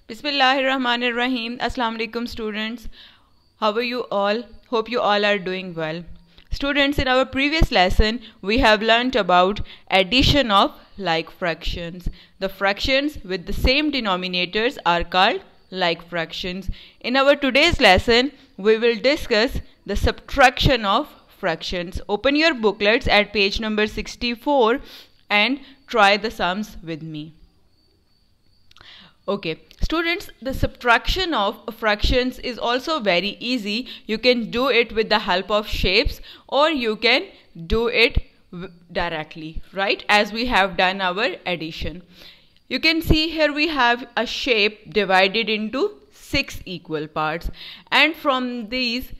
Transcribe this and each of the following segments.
Bismillahirrahmanirrahim. Assalamu alaikum students. How are you all? Hope you all are doing well. Students, in our previous lesson, we have learnt about addition of like fractions. The fractions with the same denominators are called like fractions. In our today's lesson, we will discuss the subtraction of fractions. Open your booklets at page number 64 and try the sums with me. Okay, students, the subtraction of fractions is also very easy. You can do it with the help of shapes, or you can do it directly, right, as we have done our addition. You can see here we have a shape divided into 6 equal parts, and from these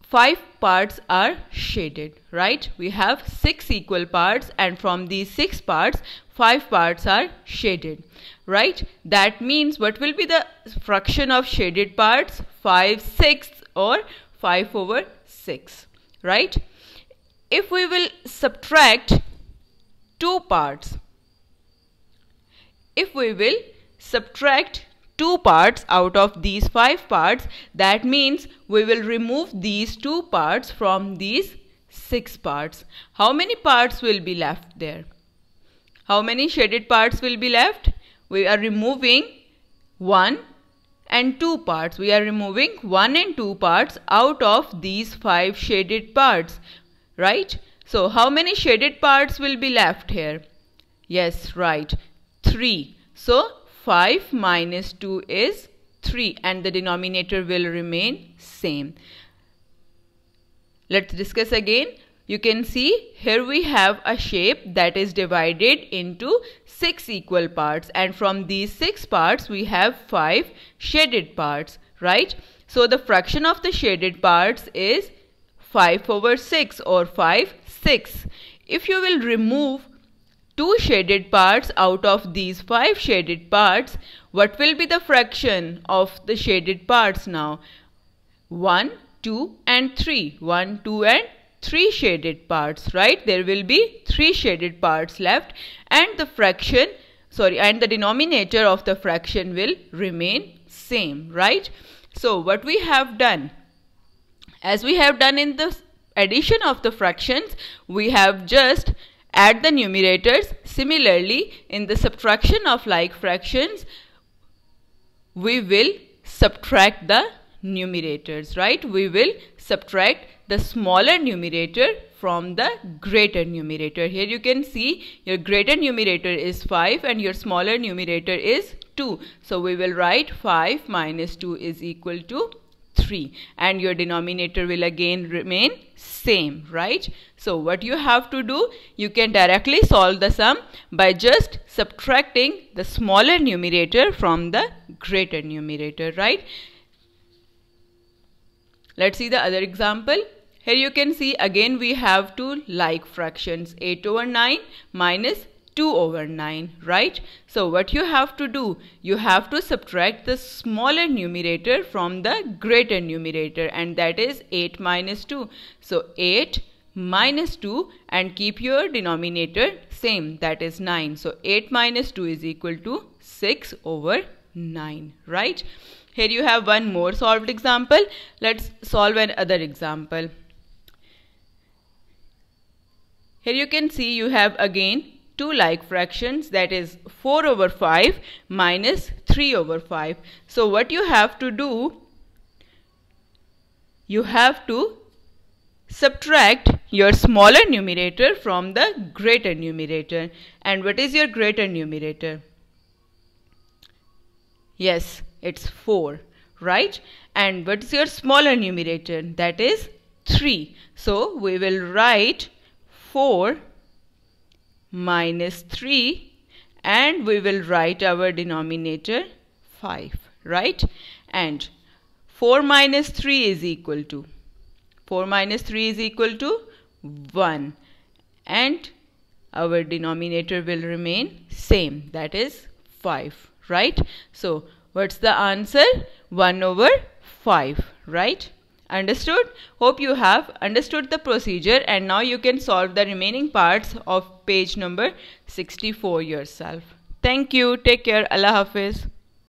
5 parts are shaded, right? We have 6 equal parts, and from these 6 parts 5 parts are shaded, right? That means what will be the fraction of shaded parts? 5/6 or 5/6, right? If we will subtract 2 parts, if we will subtract 2 parts out of these 5 parts, that means we will remove these 2 parts from these 6 parts. How many parts will be left there? How many shaded parts will be left? We are removing 1 and 2 parts. We are removing 1 and 2 parts out of these 5 shaded parts, right? So how many shaded parts will be left here? Yes, right, 3. So 5 minus 2 is 3, and the denominator will remain same. Let's discuss again. You can see here we have a shape that is divided into 6 equal parts, and from these 6 parts we have 5 shaded parts, right? So the fraction of the shaded parts is 5/6 or 5/6. If you will remove 2 shaded parts out of these 5 shaded parts, what will be the fraction of the shaded parts now? 1, 2 and 3. 1, 2 and 3 shaded parts, right? There will be 3 shaded parts left, and the denominator of the fraction will remain same, right? So what we have done, as we have done in the addition of the fractions, we have just add the numerators. Similarly, in the subtraction of like fractions, we will subtract the numerators, right? We will subtract the smaller numerator from the greater numerator. Here you can see your greater numerator is 5 and your smaller numerator is 2. So we will write 5 minus 2 is equal to 3, and your denominator will again remain same, right? So what you have to do, you can directly solve the sum by just subtracting the smaller numerator from the greater numerator, right? Let's see the other example. Here you can see again we have 2 like fractions, 8/9 minus 2/9, right? So what you have to do, you have to subtract the smaller numerator from the greater numerator, and that is 8 minus 2. So 8 minus 2, and keep your denominator same, that is 9. So 8 minus 2 is equal to 6/9, right? Here you have one more solved example. Let's solve another example. Here you can see you have again 2 like fractions, that is 4/5 minus 3/5. So what you have to do, you have to subtract your smaller numerator from the greater numerator. And what is your greater numerator? Yes, it's 4, right? And what is your smaller numerator? That is 3. So we will write 4 minus 3, and we will write our denominator 5, right? And 4 minus 3 is equal to 1, and our denominator will remain same, that is 5, right? So what's the answer? 1/5, right? Understood? Hope you have understood the procedure, and now you can solve the remaining parts of page number 64 yourself. Thank you. Take care. Allah Hafiz.